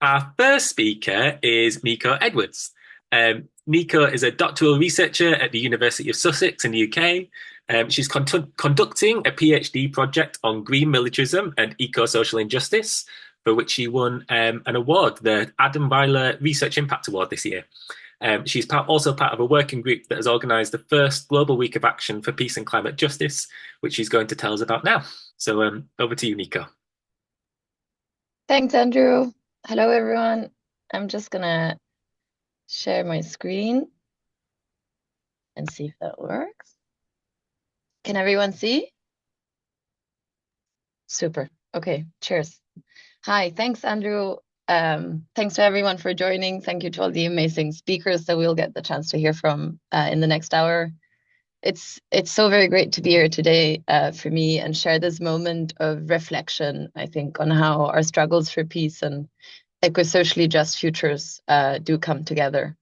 Our first speaker is Nico Edwards. Nico is a doctoral researcher at the University of Sussex in the UK. She's conducting a PhD project on green militarism and eco-social injustice, for which she won an award, the Adam Weiler Research Impact Award this year. She's also part of a working group that has organised the first global week of action for peace and climate justice, which she's going to tell us about now. So over to you, Nico. Thanks, Andrew. Hello, everyone. I'm just gonna share my screen and see if that works. Can everyone see? Super. Okay, cheers. Hi, thanks, Andrew. Thanks to everyone for joining. Thank you to all the amazing speakers that we'll get the chance to hear from in the next hour. It's so very great to be here today for me and share this moment of reflection, I think, on how our struggles for peace and eco-socially just futures do come together.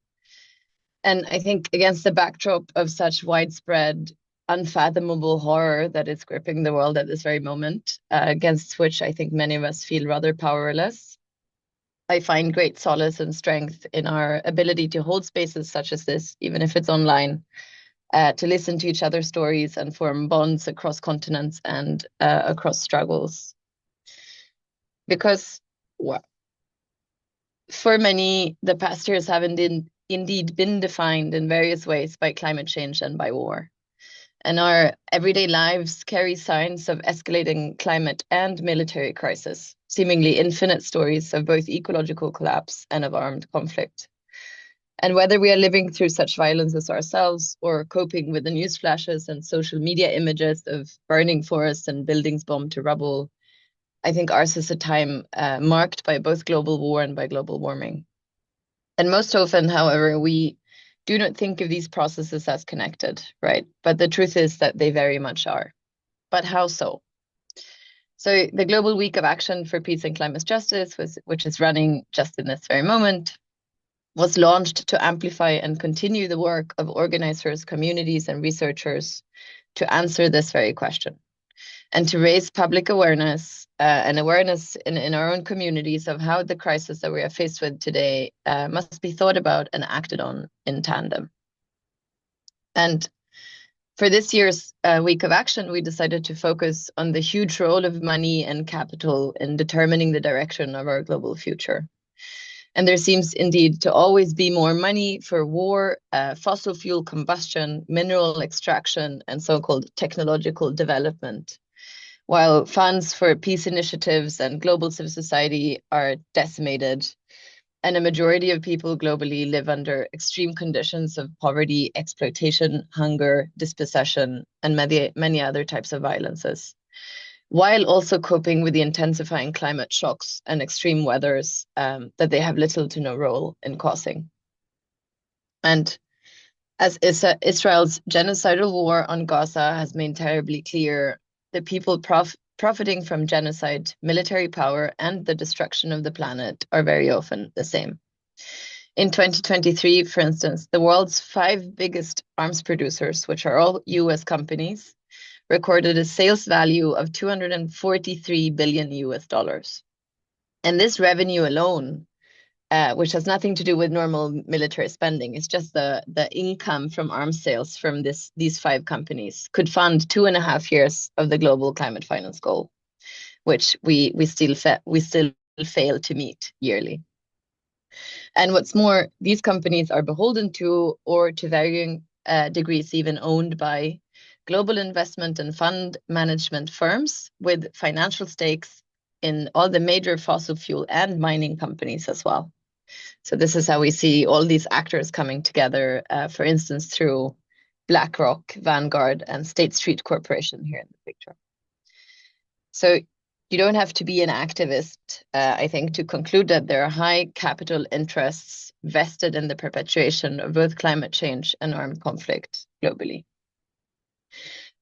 And I think against the backdrop of such widespread, unfathomable horror that is gripping the world at this very moment, against which I think many of us feel rather powerless, I find great solace and strength in our ability to hold spaces such as this, even if it's online, to listen to each other's stories and form bonds across continents and across struggles. Because, well, for many, the past years have indeed been defined in various ways by climate change and by war. And our everyday lives carry signs of escalating climate and military crisis, seemingly infinite stories of both ecological collapse and of armed conflict. And whether we are living through such violences ourselves or coping with the news flashes and social media images of burning forests and buildings bombed to rubble, I think ours is a time marked by both global war and by global warming. And most often, however, we do not think of these processes as connected, right? But the truth is that they very much are. But how so? So the Global Week of Action for Peace and Climate Justice, which is running just in this very moment, was launched to amplify and continue the work of organizers, communities, and researchers to answer this very question, and to raise public awareness and awareness in our own communities of how the crisis that we are faced with today must be thought about and acted on in tandem. And for this year's Week of Action, we decided to focus on the huge role of money and capital in determining the direction of our global future. And there seems indeed to always be more money for war, fossil fuel combustion, mineral extraction, and so-called technological development, while funds for peace initiatives and global civil society are decimated, and a majority of people globally live under extreme conditions of poverty, exploitation, hunger, dispossession, and many other types of violences, while also coping with the intensifying climate shocks and extreme weathers that they have little to no role in causing. And as Israel's genocidal war on Gaza has made terribly clear, the people profiting from genocide, military power, and the destruction of the planet are very often the same. In 2023, for instance, the world's 5 biggest arms producers, which are all US companies, recorded a sales value of 243 billion US dollars. And this revenue alone, which has nothing to do with normal military spending, it's just the income from arms sales from these 5 companies, could fund 2.5 years of the global climate finance goal, which we still fail to meet yearly. And what's more, these companies are beholden to, or to varying degrees even owned by, global investment and fund management firms with financial stakes in all the major fossil fuel and mining companies as well. So this is how we see all these actors coming together, for instance, through BlackRock, Vanguard, and State Street Corporation here in the picture. So you don't have to be an activist, I think, to conclude that there are high capital interests vested in the perpetuation of both climate change and armed conflict globally.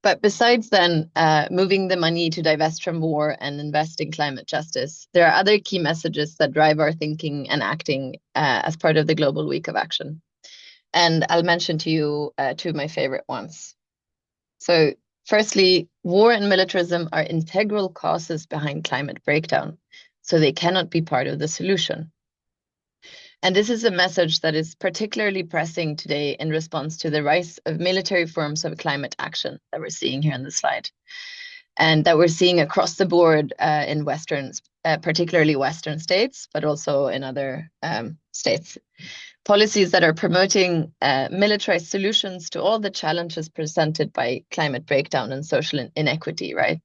But besides then moving the money to divest from war and invest in climate justice, there are other key messages that drive our thinking and acting as part of the Global Week of Action. And I'll mention to you 2 of my favorite ones. So firstly, war and militarism are integral causes behind climate breakdown, so they cannot be part of the solution. And this is a message that is particularly pressing today in response to the rise of military forms of climate action that we're seeing here on the slide, and that we're seeing across the board in Western, particularly Western states, but also in other states. Policies that are promoting militarized solutions to all the challenges presented by climate breakdown and social inequity, right?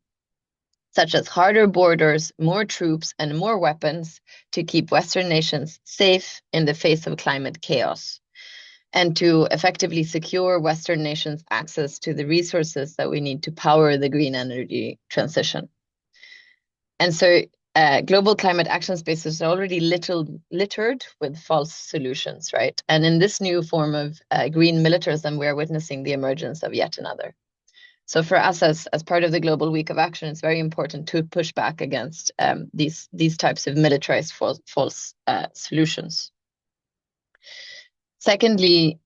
Such as harder borders, more troops, and more weapons to keep Western nations safe in the face of climate chaos, and to effectively secure Western nations' access to the resources that we need to power the green energy transition. And so global climate action spaces are already littered with false solutions, right? And in this new form of green militarism, we're witnessing the emergence of yet another. So for us, as part of the Global Week of Action, it's very important to push back against these types of militarized false solutions. Secondly,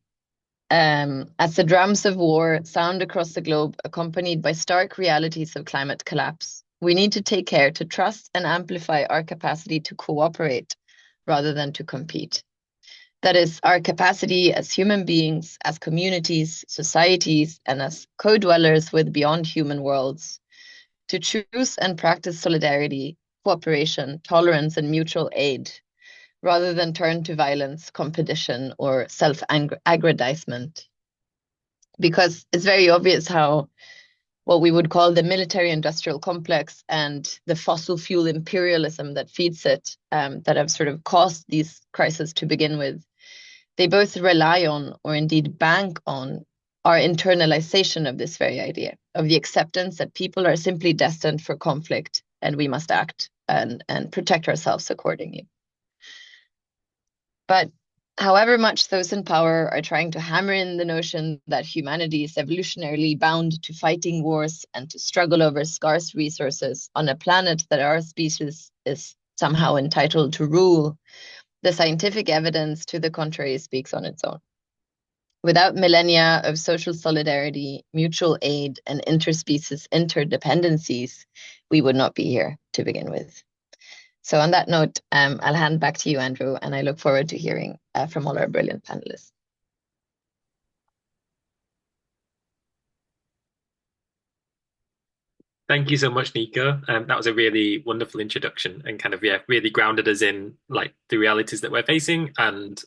as the drums of war sound across the globe, accompanied by stark realities of climate collapse, we need to take care to trust and amplify our capacity to cooperate rather than to compete. That is, our capacity as human beings, as communities, societies, and as co-dwellers with beyond human worlds to choose and practice solidarity, cooperation, tolerance, and mutual aid, rather than turn to violence, competition, or self-aggrandizement. Because it's very obvious how what we would call the military-industrial complex and the fossil fuel imperialism that feeds it, that have sort of caused these crises to begin with, they both rely on, or indeed bank on, our internalization of this very idea, of the acceptance that people are simply destined for conflict and we must act and protect ourselves accordingly. But however much those in power are trying to hammer in the notion that humanity is evolutionarily bound to fighting wars and to struggle over scarce resources on a planet that our species is somehow entitled to rule, the scientific evidence to the contrary speaks on its own. Without millennia of social solidarity, mutual aid, and interspecies interdependencies, we would not be here to begin with. So on that note, I'll hand back to you, Andrew, and I look forward to hearing from all our brilliant panelists. Thank you so much, Nico. That was a really wonderful introduction and kind of really grounded us in like the realities that we're facing and